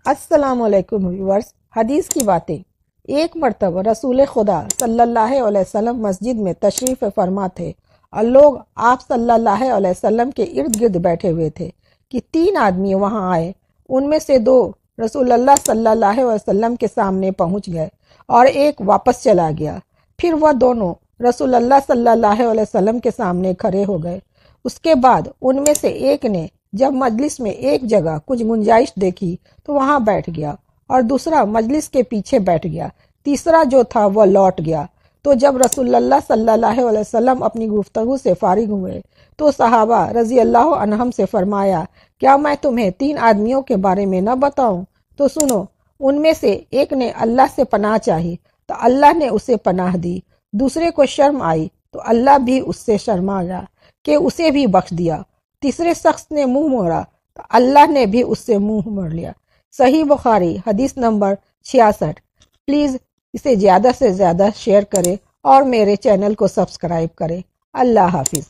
السلام علیکم ویورز، حدیث کی باتیں۔ ایک مرتبہ رسول خدا صلی اللہ علیہ وسلم مسجد میں تشریف فرما تھے اور لوگ آپ صلی اللہ علیہ وسلم کے ارد گرد بیٹھے ہوئے تھے کہ 3 آدمی وہاں آئے۔ ان میں سے 2 رسول اللہ صلی اللہ علیہ وسلم کے سامنے پہنچ گئے اور ایک واپس چلا گیا۔ پھر وہ دونوں رسول اللہ صلی اللہ علیہ وسلم کے سامنے کھڑے ہو گئے۔ اس کے بعد ان میں سے ایک نے جب مجلس میں ایک جگہ کچھ گنجائش دیکھی تو وہاں بیٹھ گیا اور دوسرا مجلس کے پیچھے بیٹھ گیا۔ تیسرا جو تھا وہ لوٹ گیا۔ تو جب رسول اللہ صلی اللہ علیہ وسلم اپنی گفتگو سے فارغ ہوئے تو صحابہ رضی اللہ عنہم سے فرمایا، کیا میں تمہیں 3 آدمیوں کے بارے میں نہ بتاؤں؟ تو سنو، ان میں سے ایک نے اللہ سے پناہ چاہی تو اللہ نے اسے پناہ دی۔ دوسرے کو شرم آئی تو اللہ بھی اس سے شرمایا کہ اسے بھی بخش دیا۔ تیسرے شخص نے منہ موڑا تو اللہ نے بھی اس سے منہ موڑ لیا۔ صحیح بخاری حدیث نمبر 66۔ پلیز اسے زیادہ سے زیادہ شیئر کریں اور میرے چینل کو سبسکرائب کریں۔ اللہ حافظ۔